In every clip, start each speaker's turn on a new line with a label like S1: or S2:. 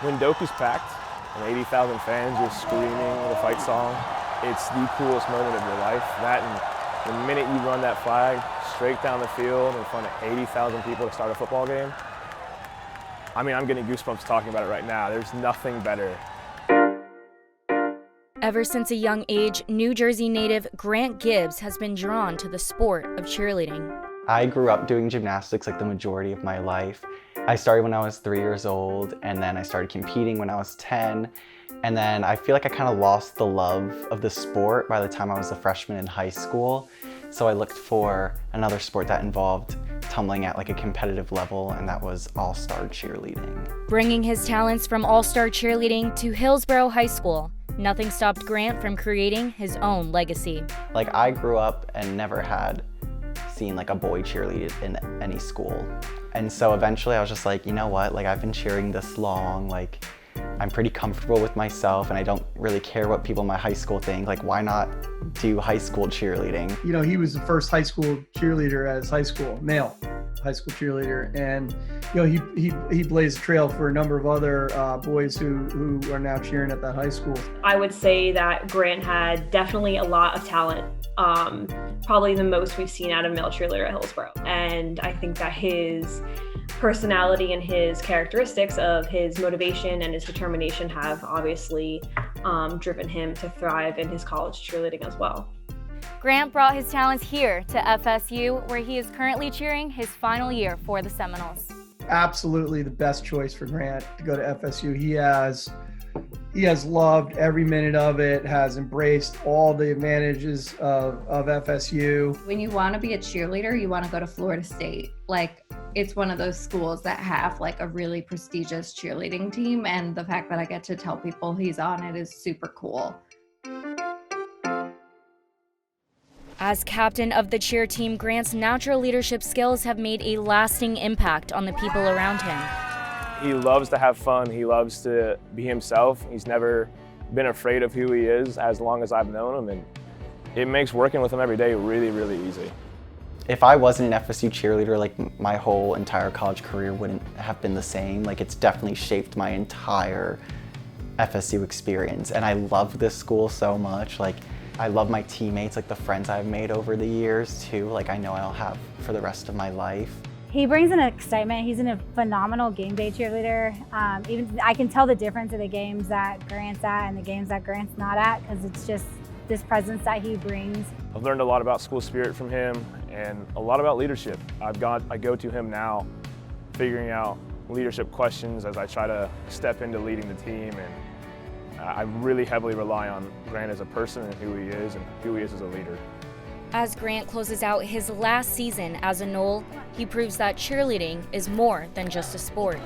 S1: When Doku's packed and 80,000 fans are screaming the fight song, it's the coolest moment of your life. That and the minute you run that flag straight down the field in front of 80,000 people to start a football game, I mean, I'm getting goosebumps talking about it right now. There's nothing better.
S2: Ever since a young age, New Jersey native Grant Gibbs has been drawn to the sport of cheerleading.
S3: I grew up doing gymnastics like the majority of my life. I started when I was 3 years old, and then I started competing when I was 10. And then I feel like I kind of lost the love of the sport by the time I was a freshman in high school. So I looked for another sport that involved tumbling at like a competitive level, and that was all-star cheerleading.
S2: Bringing his talents from all-star cheerleading to Hillsborough High School, nothing stopped Grant from creating his own legacy.
S3: Like, I grew up and never had seen like a boy cheerlead in any school. And so eventually I was just like, you know what, like I've been cheering this long, like I'm pretty comfortable with myself and I don't really care what people in my high school think. Like, why not do high school cheerleading?
S4: You know, he was the first high school cheerleader as male high school cheerleader. And, you know, he blazed a trail for a number of other boys who are now cheering at that high school.
S5: I would say that Grant had definitely a lot of talent. Probably the most we've seen out of male cheerleader at Hillsborough. And I think that his personality and his characteristics of his motivation and his determination have obviously driven him to thrive in his college cheerleading as well.
S2: Grant brought his talents here to FSU, where he is currently cheering his final year for the Seminoles.
S4: Absolutely the best choice for Grant to go to FSU. He has loved every minute of it, has embraced all the advantages of FSU.
S6: When you want to be a cheerleader, you want to go to Florida State. Like, it's one of those schools that have like a really prestigious cheerleading team, and the fact that I get to tell people he's on it is super cool.
S2: As captain of the cheer team, Grant's natural leadership skills have made a lasting impact on the people around him.
S1: He loves to have fun. He loves to be himself. He's never been afraid of who he is as long as I've known him, and it makes working with him every day really, really easy.
S3: If I wasn't an FSU cheerleader, like my whole entire college career wouldn't have been the same. Like, it's definitely shaped my entire FSU experience, and I love this school so much. Like, I love my teammates, like the friends I've made over the years too. Like, I know I'll have for the rest of my life.
S7: He brings an excitement. He's a phenomenal game day cheerleader. Even I can tell the difference of the games that Grant's at and the games that Grant's not at, because it's just this presence that he brings.
S1: I've learned a lot about school spirit from him and a lot about leadership. I go to him now figuring out leadership questions as I try to step into leading the team, and I really heavily rely on Grant as a person and who he is as a leader.
S2: As Grant closes out his last season as a Nole, he proves that cheerleading is more than just a sport.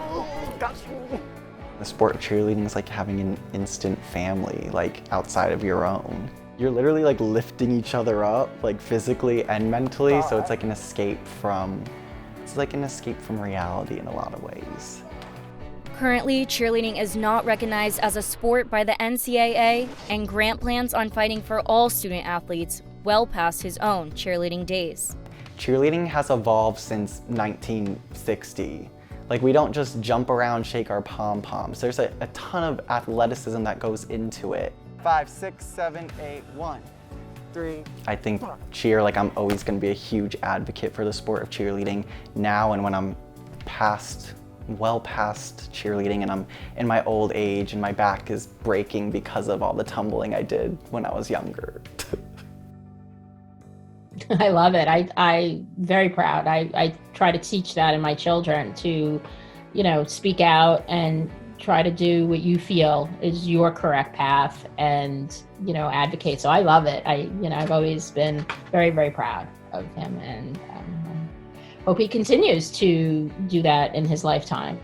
S3: The sport of cheerleading is like having an instant family, like outside of your own. You're literally like lifting each other up, like physically and mentally, so it's like an escape from reality in a lot of ways.
S2: Currently, cheerleading is not recognized as a sport by the NCAA, and Grant plans on fighting for all student athletes well past his own cheerleading days.
S3: Cheerleading has evolved since 1960. Like, we don't just jump around, shake our pom-poms. There's a ton of athleticism that goes into it.
S8: 5, 6, 7, 8, 1, 3.
S3: I think like I'm always gonna be a huge advocate for the sport of cheerleading now, and when I'm well past cheerleading and I'm in my old age and my back is breaking because of all the tumbling I did when I was younger.
S9: I love it. I'm very proud. I try to teach that in my children to, speak out and try to do what you feel is your correct path and, advocate. So I love it. I've always been very, very proud of him, and hope he continues to do that in his lifetime.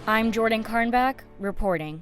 S2: I'm Jordan Karnback, reporting.